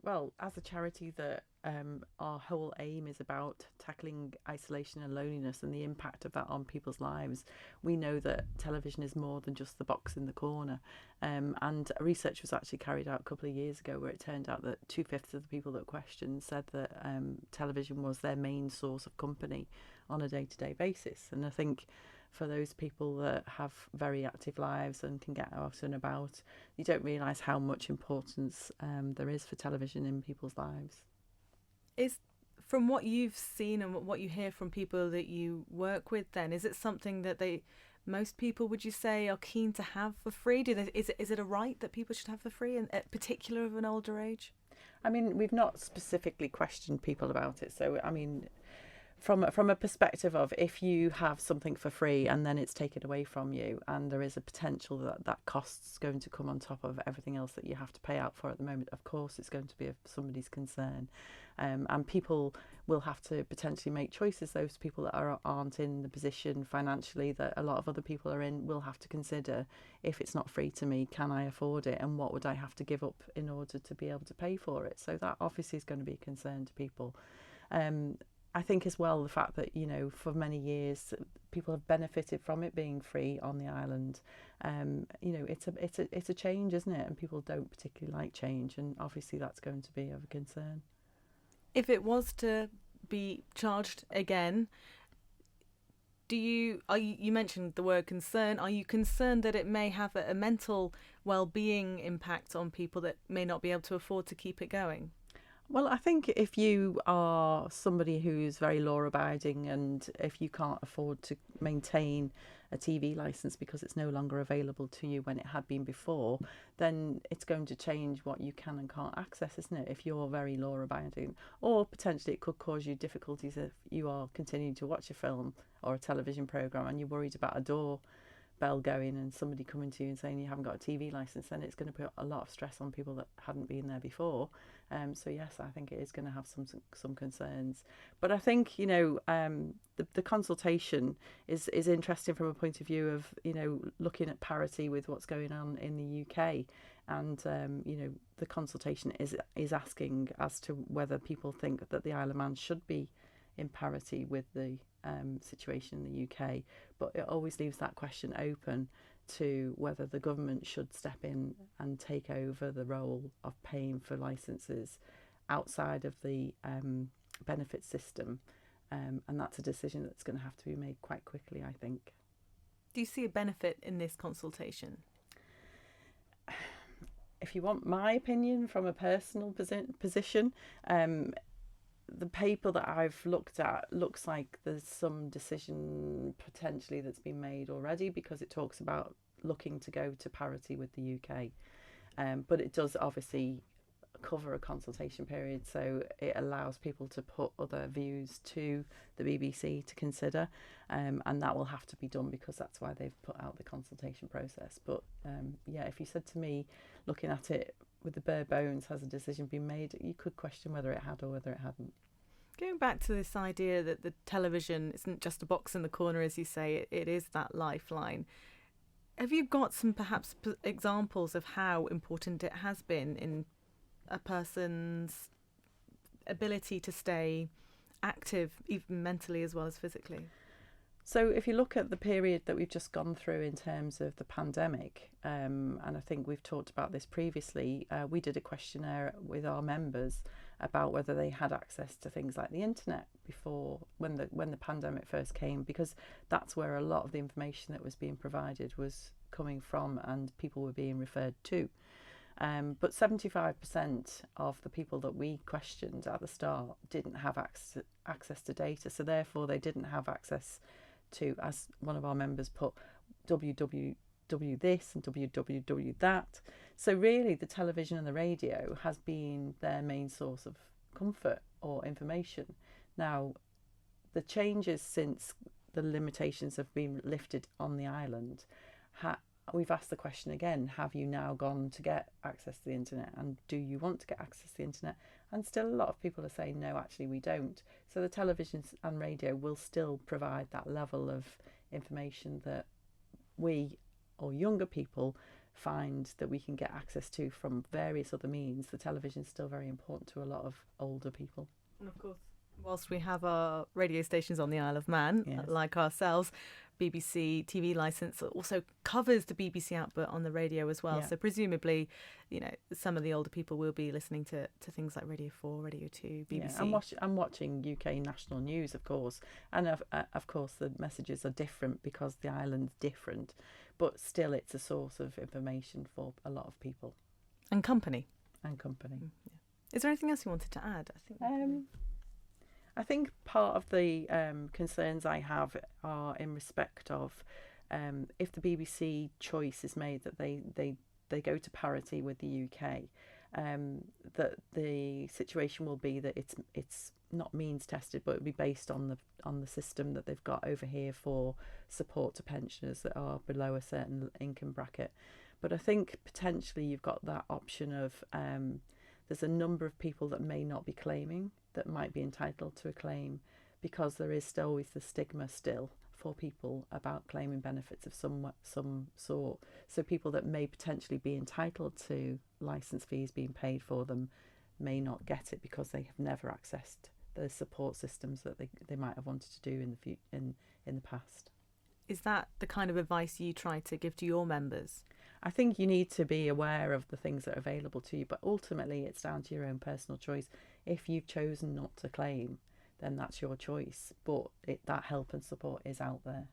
Well, as a charity that our whole aim is about tackling isolation and loneliness and the impact of that on people's lives, we know that television is more than just the box in the corner. And research was actually carried out a couple of years ago where it turned out that two-fifths of the people that questioned said that television was their main source of company on a day-to-day basis. And I think for those people that have very active lives and can get out and about, you don't realise how much importance there is for television in people's lives. Is from what you've seen and what you hear from people that you work with, then is it something that most people, would you say, are keen to have for free? Is it a right that people should have for free, and particular of an older age? I mean, we've not specifically questioned people about it, so I mean, from a perspective of if you have something for free and then it's taken away from you and there is a potential that that cost's going to come on top of everything else that you have to pay out for at the moment, of course it's going to be of somebody's concern, and people will have to potentially make choices. Those people that aren't in the position financially that a lot of other people are in will have to consider, if it's not free to me, can I afford it, and what would I have to give up in order to be able to pay for it. So that obviously is going to be a concern to people. um, I think as well the fact that, you know, for many years people have benefited from it being free on the island. You know, it's a change, isn't it? And people don't particularly like change, and obviously that's going to be of a concern. If it was to be charged again, you mentioned the word concern. Are you concerned that it may have a mental well-being impact on people that may not be able to afford to keep it going? Well, I think if you are somebody who's very law abiding and if you can't afford to maintain a TV license because it's no longer available to you when it had been before, then it's going to change what you can and can't access, isn't it? If you're very law abiding, or potentially it could cause you difficulties if you are continuing to watch a film or a television program and you're worried about a door bell going and somebody coming to you and saying you haven't got a TV license, then it's going to put a lot of stress on people that hadn't been there before. So yes, I think it is going to have some concerns. But I think, you know, the consultation is interesting from a point of view of, you know, looking at parity with what's going on in the UK. And you know, the consultation is asking as to whether people think that the Isle of Man should be in parity with the situation in the UK, but it always leaves that question open to whether the government should step in and take over the role of paying for licenses outside of the benefit system. And that's a decision that's going to have to be made quite quickly, I think. Do you see a benefit in this consultation? If you want my opinion from a personal position, the paper that I've looked at looks like there's some decision potentially that's been made already, because it talks about looking to go to parity with the UK. But it does obviously cover a consultation period, so it allows people to put other views to the BBC to consider, and that will have to be done because that's why they've put out the consultation process. But yeah, if you said to me, looking at it with the bare bones, has a decision been made, you could question whether it had or whether it hadn't. Going back to this idea that the television isn't just a box in the corner, as you say, it is that lifeline. Have you got some perhaps examples of how important it has been in a person's ability to stay active, even mentally as well as physically? So, if you look at the period that we've just gone through in terms of the pandemic, and I think we've talked about this previously, we did a questionnaire with our members about whether they had access to things like the internet before, when the pandemic first came, because that's where a lot of the information that was being provided was coming from and people were being referred to. But 75% of the people that we questioned at the start didn't have access to data, so therefore they didn't have access to, as one of our members put, www this and www that. So really the television and the radio has been their main source of comfort or information. Now, the changes since the limitations have been lifted on the island, we've asked the question again, have you now gone to get access to the internet, and do you want to get access to the internet? And still a lot of people are saying no, actually we don't. So the television and radio will still provide that level of information that we, or younger people, find that we can get access to from various other means, the television is still very important to a lot of older people. And of course, whilst we have our radio stations on the Isle of Man, Yes. like ourselves, BBC TV licence also covers the BBC output on the radio as well. Yeah. So presumably, some of the older people will be listening to things like Radio 4, Radio 2, BBC. Yeah, I'm watching UK national news, of course. And of course, the messages are different because the island's different. But still, it's a source of information for a lot of people. And company. And company. Yeah. Is there anything else you wanted to add? I think part of the concerns I have are in respect of if the BBC choice is made that they go to parity with the UK, that the situation will be that it's not means tested, but it'll be based on the system that they've got over here for support to pensioners that are below a certain income bracket. But I think potentially you've got that option of there's a number of people that may not be claiming that might be entitled to a claim, because there is still always the stigma still for people about claiming benefits of some sort. So people that may potentially be entitled to licence fees being paid for them may not get it because they have never accessed the support systems that they might have wanted to do in the past. Is that the kind of advice you try to give to your members? I think you need to be aware of the things that are available to you, but ultimately it's down to your own personal choice. If you've chosen not to claim, then that's your choice, but that help and support is out there.